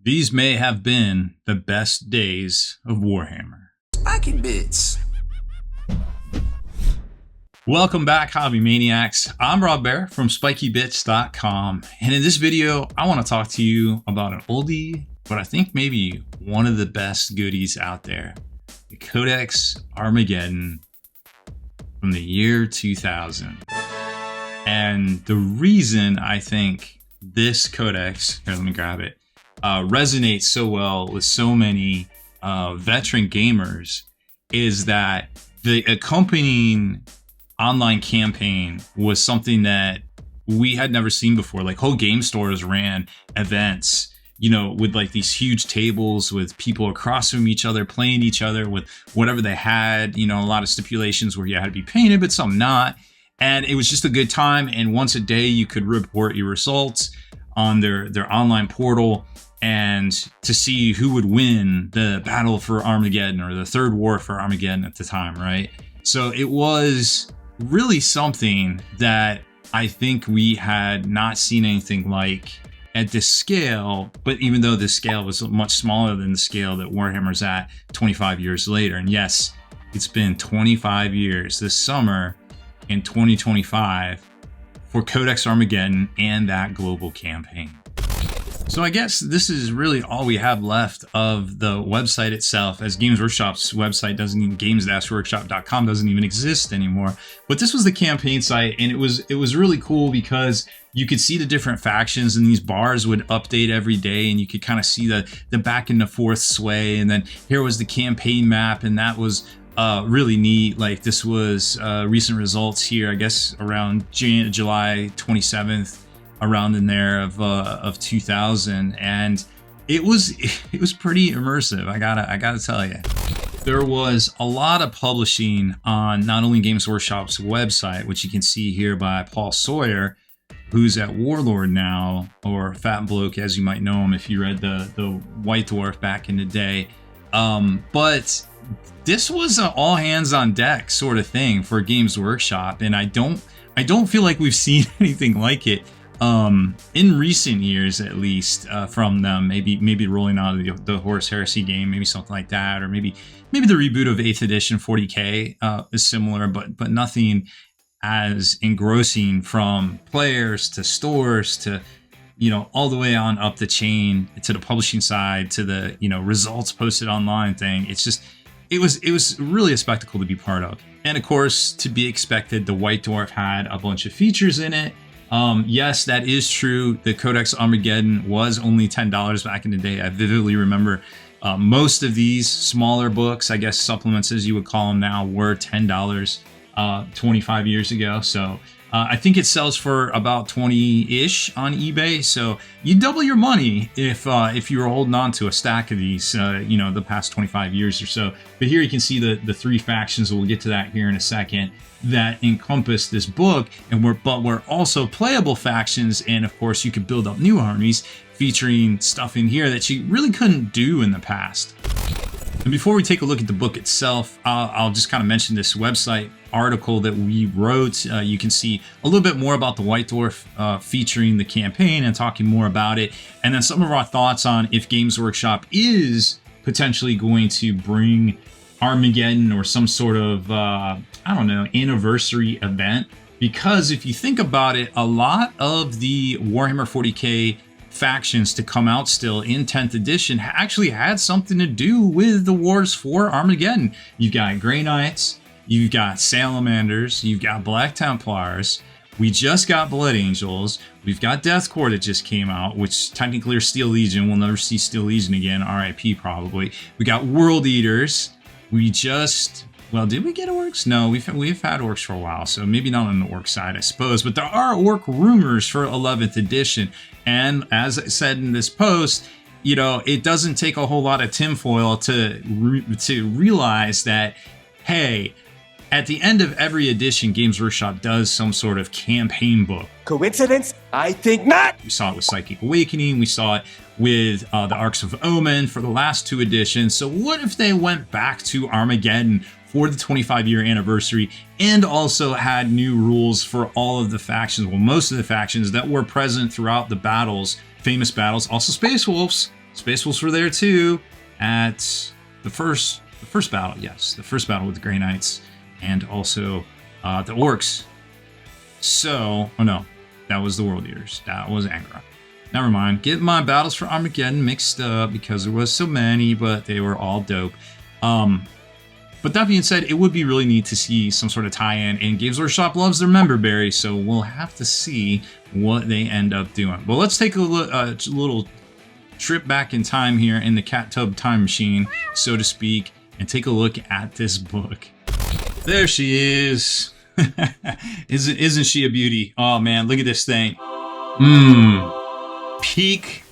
These may have been the best days of Warhammer. Spiking bits. Welcome back, Hobby Maniacs. I'm Rob Bear from SpikyBits.com, and in this video, I want to talk to you about an oldie, but I think maybe one of the best goodies out there, the Codex Armageddon from the year 2000. And the reason I think this Codex, here, let me grab it, resonates so well with so many veteran gamers is that the accompanying online campaign was something that we had never seen before. Like, whole game stores ran events, you know, with like these huge tables with people across from each other playing each other with whatever they had, you know, a lot of stipulations where you had to be painted but some not, and it was just a good time. And once a day you could report your results on their online portal and to see who would win the battle for Armageddon or the third war for Armageddon at the time, right? So it was really something that I think we had not seen anything like at this scale, but even though this scale was much smaller than the scale that Warhammer's at 25 years later. And yes, it's been 25 years this summer in 2025 for Codex Armageddon and that global campaign. So I guess this is really all we have left of the website itself, as Games Workshop's website doesn't even, games-workshop.com doesn't even exist anymore. But this was the campaign site, and it was really cool because you could see the different factions, and these bars would update every day, and you could kind of see the back and the forth sway. And then here was the campaign map, and that was really neat. Like, this was recent results here, I guess around July 27th. Around in there of 2000, and it was pretty immersive. I gotta tell you, there was a lot of publishing on not only Games Workshop's website, which you can see here by Paul Sawyer, who's at Warlord now, or Fat Bloke as you might know him if you read the White Dwarf back in the day. But this was an all hands on deck sort of thing for Games Workshop, and I don't feel like we've seen anything like it in recent years, at least, from them. Maybe rolling out of the Horus Heresy game, maybe something like that, or maybe the reboot of 8th edition 40k is similar, but nothing as engrossing from players to stores to, you know, all the way on up the chain to the publishing side to the, you know, results posted online thing. It's just, it was really a spectacle to be part of. And of course, to be expected, the White Dwarf had a bunch of features in it. Yes, that is true. The Codex Armageddon was only $10 back in the day. I vividly remember most of these smaller books, I guess supplements as you would call them now, were $10 25 years ago. So I think it sells for about 20-ish on eBay. So you double your money if you were holding on to a stack of these, you know, the past 25 years or so. But here you can see the three factions. We'll get to that here in a second, that encompass this book, and we're also playable factions. And of course, you could build up new armies featuring stuff in here that you really couldn't do in the past. And before we take a look at the book itself, I'll just kind of mention this website article that we wrote. You can see a little bit more about the White Dwarf featuring the campaign and talking more about it, and then some of our thoughts on if Games Workshop is potentially going to bring Armageddon or some sort of I don't know, anniversary event. Because if you think about it, a lot of the Warhammer 40k factions to come out still in 10th edition actually had something to do with the wars for Armageddon. You've got Grey Knights, you've got Salamanders, you've got Black Templars, we just got Blood Angels, we've got Death Corps that just came out, which technically are Steel Legion. We'll never see Steel Legion again, RIP probably. We got World Eaters. We just, well, did we get orcs? No, we've had orcs for a while, so maybe not on the orc side, I suppose. But there are orc rumors for 11th edition. And as I said in this post, you know, it doesn't take a whole lot of tinfoil to realize that, hey, at the end of every edition, Games Workshop does some sort of campaign book. Coincidence? I think not. We saw it with Psychic Awakening. We saw it with the Arcs of Omen for the last two editions. So what if they went back to Armageddon for the 25-year anniversary and also had new rules for all of the factions, well, most of the factions that were present throughout the battles, famous battles, also Space Wolves. Space Wolves were there too at the first battle. Yes, the first battle with the Grey Knights, and also the Orcs. So, oh no, that was the World Eaters. That was Angron. Never mind. Get my battles for Armageddon mixed up because there was so many, but they were all dope. But that being said, it would be really neat to see some sort of tie-in, and Games Workshop loves their member berry, so we'll have to see what they end up doing. But let's take a little trip back in time here in the cat tub time machine, so to speak, and take a look at this book. There she is. Isn't she a beauty? Oh man, look at this thing. Peak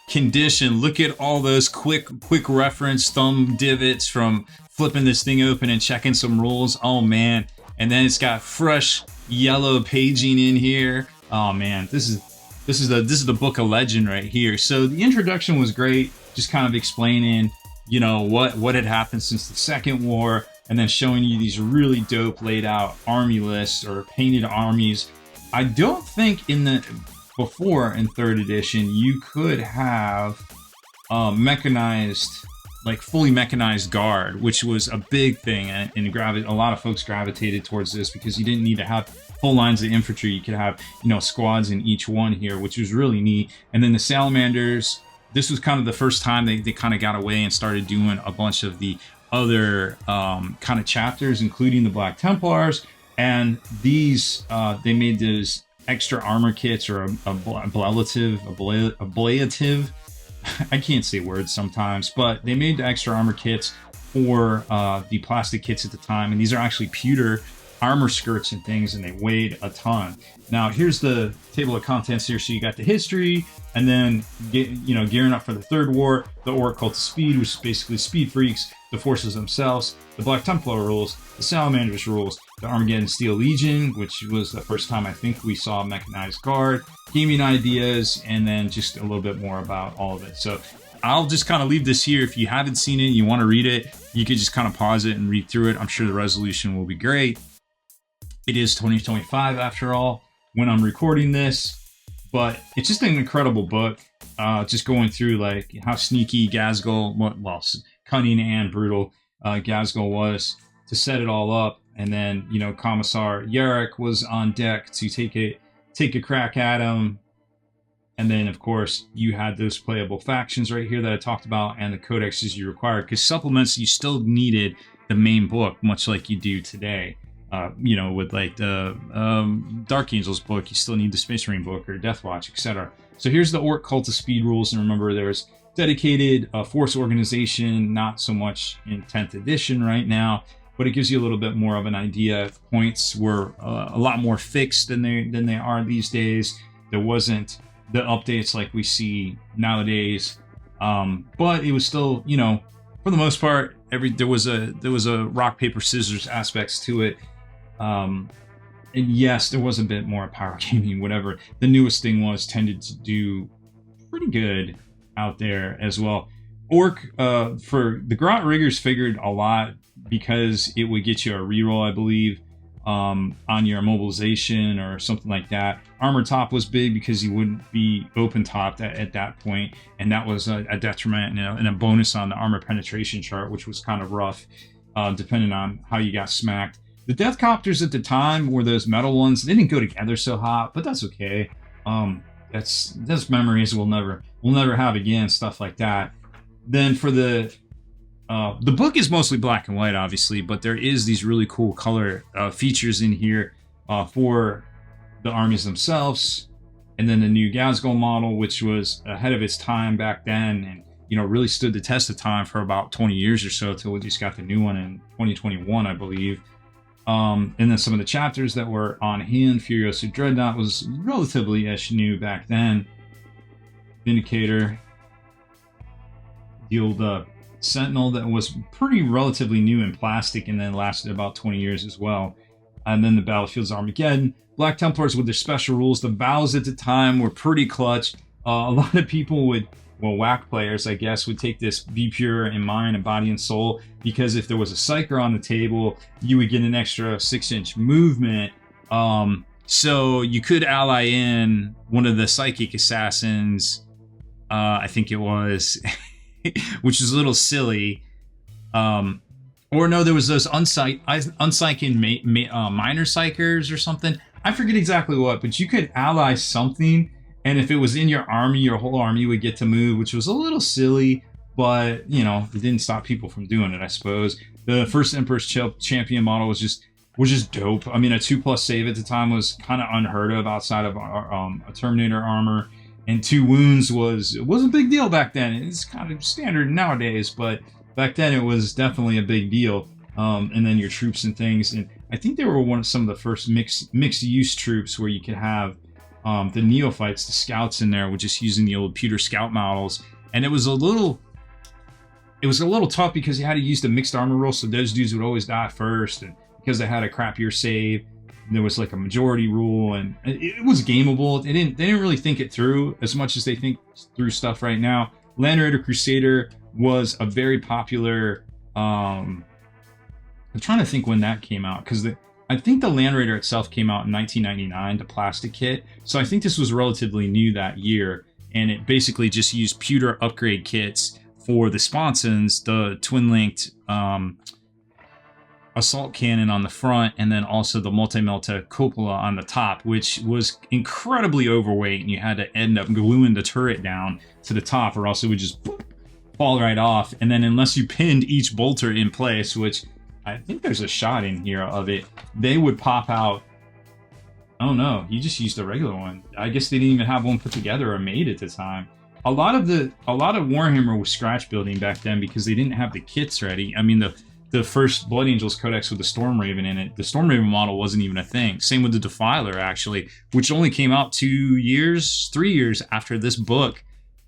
condition. Look at all those quick reference thumb divots from flipping this thing open and checking some rules. Oh man. And then it's got fresh yellow paging in here. Oh man, this is the book of legend right here. So the introduction was great, just kind of explaining, you know, what had happened since the Second War, and then showing you these really dope laid out army lists or painted armies. I don't think before in 3rd edition you could have mechanized, like fully mechanized guard, which was a big thing, and a lot of folks gravitated towards this because you didn't need to have full lines of infantry. You could have, you know, squads in each one here, which was really neat. And then the Salamanders, this was kind of the first time they kind of got away and started doing a bunch of the other kind of chapters, including the Black Templars. And these, they made those extra armor kits, or ablative. I can't say words sometimes, but they made the extra armor kits for the plastic kits at the time. And these are actually pewter armor skirts and things, and they weighed a ton. Now here's the table of contents here. So you got the history, and then gearing up for the Third War, the Orc Cult of Speed, which is basically speed freaks, the forces themselves, the Black Templar rules, the Salamanders rules, the Armageddon Steel Legion, which was the first time I think we saw mechanized guard, gaming ideas, and then just a little bit more about all of it. So I'll just kind of leave this here. If you haven't seen it and you want to read it, you could just kind of pause it and read through it. I'm sure the resolution will be great. It is 2025 after all when I'm recording this, but it's just an incredible book. Just going through like how sneaky Ghazghkull, well, cunning and brutal Ghazghkull was to set it all up, and then, you know, Commissar Yarrick was on deck to take a crack at him. And then, of course, you had those playable factions right here that I talked about, and the codexes you required, because supplements, you still needed the main book, much like you do today. You know, with like the Dark Angels book, you still need the Space Marine book or Death Watch, etc. So here's the Orc Cult of Speed rules, and remember, there's dedicated force organization, not so much in 10th edition right now, but it gives you a little bit more of an idea. Points were a lot more fixed than they are these days. There wasn't the updates like we see nowadays, but it was still, you know, for the most part, there was a rock paper scissors aspects to it. And yes, there was a bit more power gaming, whatever the newest thing was, tended to do pretty good out there as well. Orc, for the Grot Riggers, figured a lot because it would get you a reroll, I believe, on your mobilization or something like that. Armor top was big because you wouldn't be open topped at that point, and that was a detriment and a bonus on the armor penetration chart, which was kind of rough, depending on how you got smacked. The Death Copters at the time were those metal ones. They didn't go together so hot, but that's okay. That's memories we'll never have again, stuff like that. Then for the book is mostly black and white, obviously, but there is these really cool color features in here for the armies themselves, and then the new Ghazghkull model, which was ahead of its time back then, and, you know, really stood the test of time for about 20 years or so till we just got the new one in 2021, I believe. And then some of the chapters that were on hand. Furiosa Dreadnought was relatively-ish new back then. Vindicator. The old Sentinel that was pretty relatively new in plastic and then lasted about 20 years as well. And then the Battlefields Armageddon. Black Templars with their special rules. The vows at the time were pretty clutch. A lot of people would, well, whack players, I guess, would take this Be Pure in mind and Body and Soul, because if there was a Psyker on the table, you would get an extra 6-inch movement. So you could ally in one of the Psychic Assassins I think it was, which is a little silly. Or no, there was those unpsyching minor psychers or something. I forget exactly what, but you could ally something, and if it was in your army, your whole army would get to move, which was a little silly, but, you know, it didn't stop people from doing it, I suppose. The first Emperor's Champion model was just dope. I mean, a 2+ save at the time was kind of unheard of outside of a Terminator armor, and 2 wounds it wasn't a big deal back then. It's kind of standard nowadays, but back then it was definitely a big deal. And then your troops and things, and I think they were some of the first mixed use troops where you could have the neophytes, the scouts in there, with just using the old pewter scout models, and it was a little tough because you had to use the mixed armor rule, so those dudes would always die first, and because they had a crappier save, there was like a majority rule, and it was gameable. They didn't really think it through as much as they think through stuff right now. Land Raider Crusader was a very popular. I'm trying to think when that came out, because I think the Land Raider itself came out in 1999, the plastic kit. So I think this was relatively new that year, and it basically just used pewter upgrade kits for the sponsons, the twin-linked assault cannon on the front, and then also the multi-melta cupola on the top, which was incredibly overweight, and you had to end up gluing the turret down to the top, or else it would just fall right off. And then unless you pinned each bolter in place, which I think there's a shot in here of it, they would pop out. Oh no, you just used a regular one. I guess they didn't even have one put together or made at the time. A lot of Warhammer was scratch building back then because they didn't have the kits ready. I mean, the first Blood Angels Codex with the Storm Raven in it, the Storm Raven model wasn't even a thing. Same with the Defiler, actually, which only came out 3 years after this book.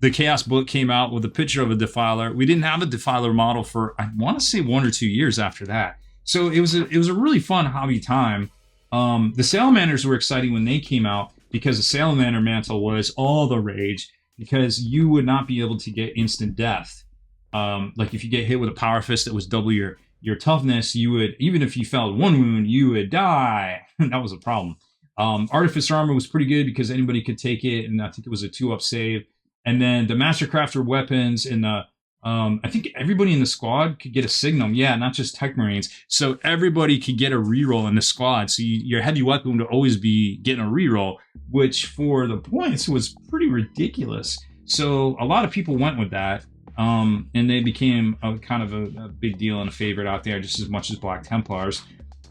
The Chaos book came out with a picture of a Defiler. We didn't have a Defiler model for, I want to say, 1 or 2 years after that. So it was a really fun hobby time. The Salamanders were exciting when they came out because the Salamander mantle was all the rage, because you would not be able to get instant death. Like if you get hit with a power fist that was double your toughness, you would, even if you fell 1 wound, you would die. That was a problem. Artificer armor was pretty good because anybody could take it, and I think it was a 2-up save. And then the Mastercrafter weapons and the I think everybody in the squad could get a Signum. Yeah, not just Tech Marines. So everybody could get a reroll in the squad. So your heavy weapon would always be getting a reroll, which for the points was pretty ridiculous. So a lot of people went with that. And they became a kind of a big deal and a favorite out there, just as much as Black Templars.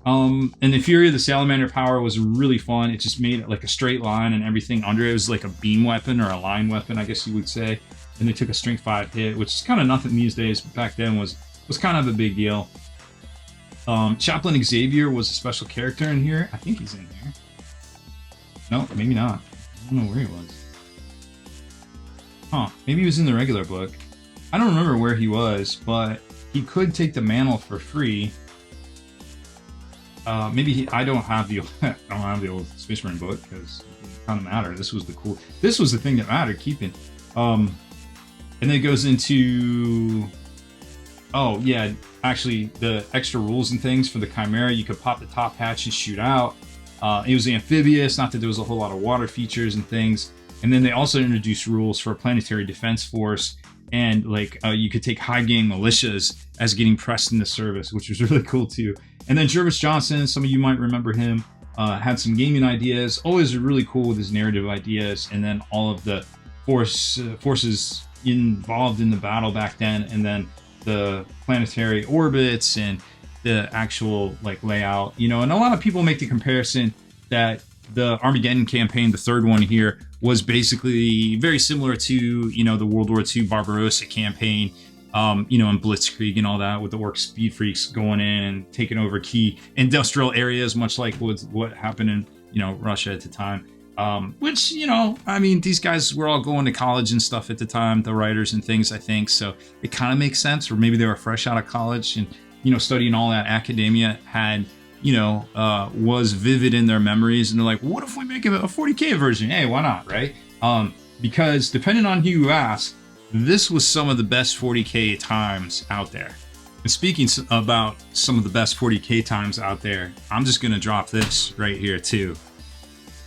And the Fury of the Salamander power was really fun. It just made it like a straight line, and everything under it was like a beam weapon or a line weapon, I guess you would say. And they took a strength 5 hit, which is kind of nothing these days, but back then was kind of a big deal. Chaplain Xavier was a special character in here. I think he's in here. No, maybe not. I don't know where he was. Huh, maybe he was in the regular book. I don't remember where he was, but he could take the mantle for free. Maybe I don't have the old Space Marine book because it didn't kind of matter. This was the thing that mattered, keeping. And then it goes into, oh yeah, actually the extra rules and things for the Chimera. You could pop the top hatch and shoot out. It was amphibious, not that there was a whole lot of water features and things. And then they also introduced rules for a planetary defense force. And like you could take high gang militias as getting pressed into service, which was really cool too. And then Jervis Johnson, some of you might remember him, had some gaming ideas, always really cool with his narrative ideas, and then all of the forces involved in the battle back then, and then the planetary orbits and the actual like layout, you know. And a lot of people make the comparison that the Armageddon campaign, the third one here, was basically very similar to, you know, the World War II Barbarossa campaign, you know, and Blitzkrieg and all that, with the orc speed freaks going in and taking over key industrial areas, much like what happened in, you know, Russia at the time. Which, you know, I mean, these guys were all going to college and stuff at the time, the writers and things, I think, so it kind of makes sense. Or maybe they were fresh out of college and, you know, studying all that academia had, you know, was vivid in their memories, and they're like, what if we make a 40k version? Hey, why not, right? Because depending on who you ask, this was some of the best 40k times out there. And speaking about some of the best 40k times out there, I'm just gonna drop this right here too,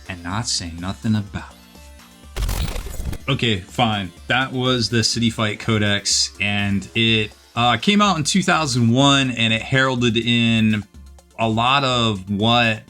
and not say nothing about it. Okay, fine. That was the City Fight Codex, and it came out in 2001, and it heralded in a lot of what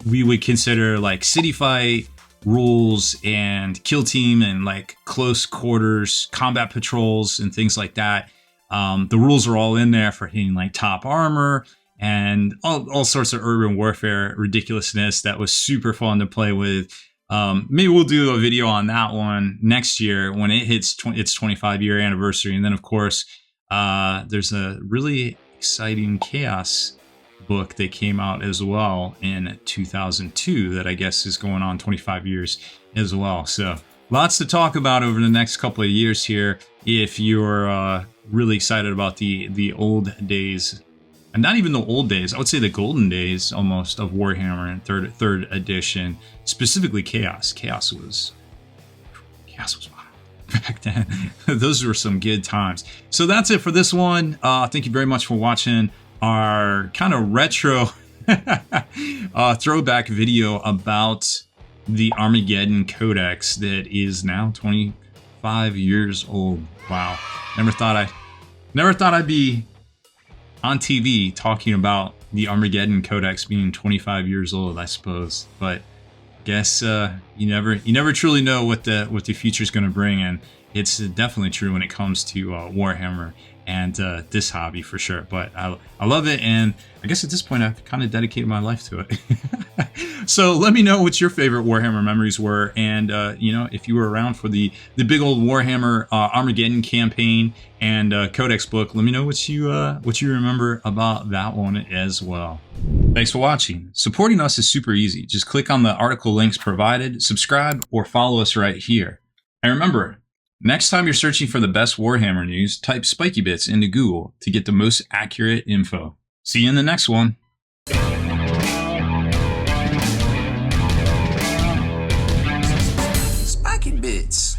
we would consider like City Fight rules and kill team and like close quarters combat patrols and things like that. The rules are all in there for hitting like top armor and all sorts of urban warfare ridiculousness that was super fun to play with. Maybe we'll do a video on that one next year when it hits its 25-year anniversary. And then, of course, there's a really exciting Chaos book that came out as well in 2002 that I guess is going on 25 years as well. So lots to talk about over the next couple of years here if you're really excited about the old days. And not even the old days, I would say the golden days almost of Warhammer and third edition, specifically Chaos. Chaos was wild back then. Those were some good times. So that's it for this one. Thank you very much for watching our kind of retro throwback video about the Armageddon Codex that is now 25 years old. Wow. Never thought I'd be on TV talking about the Armageddon Codex being 25 years old, I suppose. But guess you never truly know what the future is going to bring, and it's definitely true when it comes to Warhammer and this hobby for sure. But I love it, and I guess at this point I've kind of dedicated my life to it. So let me know what your favorite Warhammer memories were, and you know, if you were around for the big old Warhammer Armageddon campaign and Codex book, let me know what you remember about that one as well. Thanks for watching. Supporting us is super easy. Just click on the article links provided, subscribe, or follow us right here. And remember, next time you're searching for the best Warhammer news, type Spiky Bits into Google to get the most accurate info. See you in the next one. Spiky Bits.